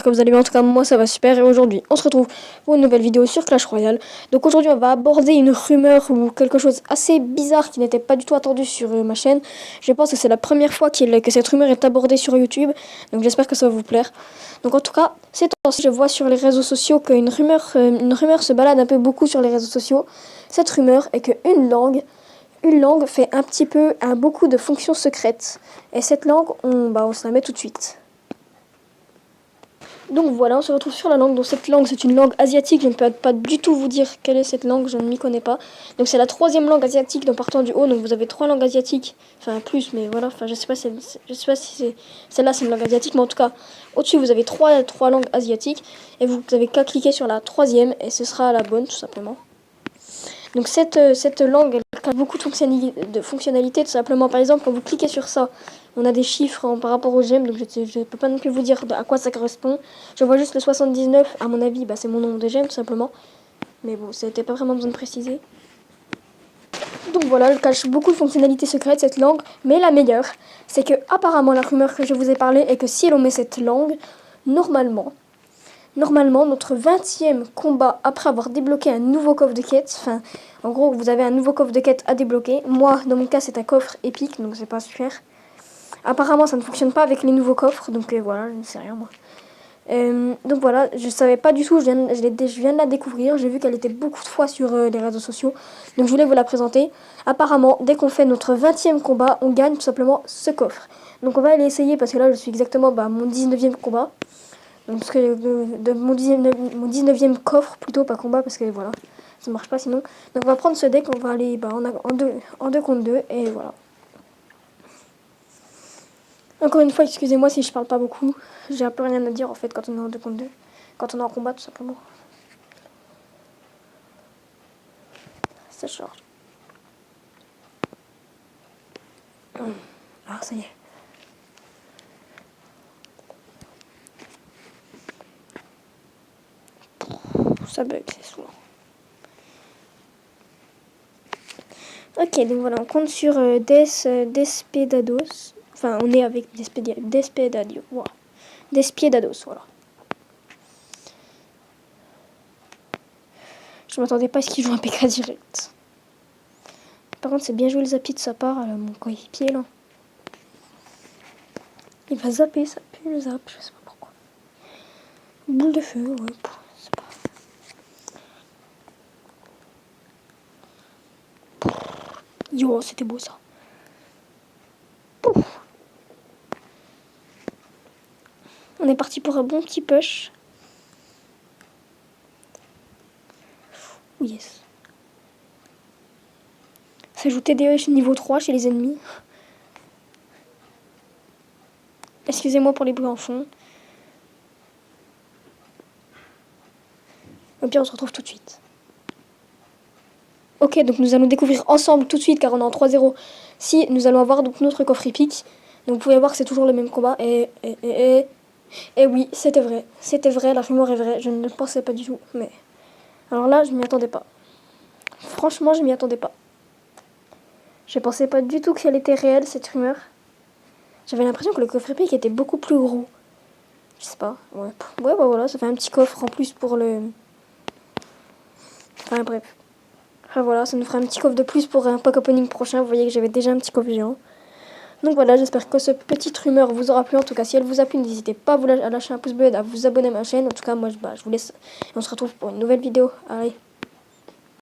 que vous allez bien. En tout cas, moi ça va super. Et aujourd'hui, on se retrouve pour une nouvelle vidéo sur Clash Royale. Donc aujourd'hui, on va aborder une rumeur ou quelque chose assez bizarre qui n'était pas du tout attendu sur ma chaîne. Je pense que c'est la première fois que cette rumeur est abordée sur YouTube. Donc j'espère que ça va vous plaire. Donc en tout cas, ces temps-ci, je vois sur les réseaux sociaux qu'une rumeur se balade un peu beaucoup sur les réseaux sociaux. Cette rumeur est qu'une langue fait beaucoup de fonctions secrètes. Et cette langue, on se la met tout de suite. Donc voilà, on se retrouve sur la langue. Donc cette langue, c'est une langue asiatique. Je ne peux pas du tout vous dire quelle est cette langue, je ne m'y connais pas. Donc c'est la troisième langue asiatique, donc partant du haut. Donc vous avez 3 langues asiatiques, enfin plus, mais voilà. Enfin je sais pas si c'est celle-là, c'est une langue asiatique, mais en tout cas au-dessus vous avez trois langues asiatiques et vous avez qu'à cliquer sur la troisième et ce sera la bonne tout simplement. Donc cette langue, elle a beaucoup de fonctionnalités, tout simplement. Par exemple, quand vous cliquez sur ça, on a des chiffres par rapport aux gemmes, donc je ne peux pas non plus vous dire à quoi ça correspond. Je vois juste le 79, à mon avis, c'est mon nombre de gemmes, tout simplement. Mais bon, ça n'était pas vraiment besoin de préciser. Donc voilà, elle cache beaucoup de fonctionnalités secrètes, cette langue. Mais la meilleure, c'est que apparemment la rumeur que je vous ai parlé est que si l'on met cette langue, normalement, notre 20e combat après avoir débloqué un nouveau coffre de quête, en gros, vous avez un nouveau coffre de quête à débloquer. Moi, dans mon cas, c'est un coffre épique, donc c'est pas super. Apparemment, ça ne fonctionne pas avec les nouveaux coffres, donc voilà, je ne sais rien, moi. Donc voilà, je savais pas du tout, je viens de la découvrir. J'ai vu qu'elle était beaucoup de fois sur les réseaux sociaux, donc je voulais vous la présenter. Apparemment, dès qu'on fait notre 20e combat, on gagne tout simplement ce coffre. Donc on va aller essayer, parce que là, je suis exactement mon 19e combat. Donc, parce que de mon 19e coffre, plutôt, pas combat, parce que voilà, ça marche pas sinon. Donc on va prendre ce deck, on va aller en 2 contre 2, et voilà. Encore une fois, excusez-moi si je parle pas beaucoup, j'ai un peu rien à dire en fait quand on est en 2 contre 2, quand on est en combat tout simplement. Ça charge. Ah, ça y est. Ça bug, c'est souvent. Ok, donc voilà, on compte sur Despiedados. Enfin, on est avec Despiedados, voilà. Despiedados, voilà. Je m'attendais pas à ce qu'il joue un PK direct. Par contre, c'est bien joué le zappi de sa part, mon coéquipier, là. Il va zapper, ça pue le zap, je sais pas pourquoi. Boule de feu, ouais, c'est pas... Yo, c'était beau ça. Pouf. On est parti pour un bon petit push. Oh yes. S'ajouter des niveau 3 chez les ennemis. Excusez-moi pour les bruits en fond. Au pire, on se retrouve tout de suite. Ok, donc nous allons découvrir ensemble tout de suite, car on est en 3-0. Si nous allons avoir donc notre coffre épique. Donc vous pouvez voir que c'est toujours le même combat. Et oui, c'était vrai. C'était vrai, la rumeur est vraie. Je ne le pensais pas du tout. Mais alors là, je m'y attendais pas. Franchement, je m'y attendais pas. Je pensais pas du tout qu'elle était réelle, cette rumeur. J'avais l'impression que le coffre épique était beaucoup plus gros. Je sais pas. Ouais, voilà, ça fait un petit coffre en plus pour le... Enfin, bref. Enfin, voilà, ça nous fera un petit coffre de plus pour un pack opening prochain. Vous voyez que j'avais déjà un petit coffre géant. Donc voilà, j'espère que cette petite rumeur vous aura plu. En tout cas, si elle vous a plu, n'hésitez pas à lâcher un pouce bleu et à vous abonner à ma chaîne. En tout cas, moi, je vous laisse. Et on se retrouve pour une nouvelle vidéo. Allez.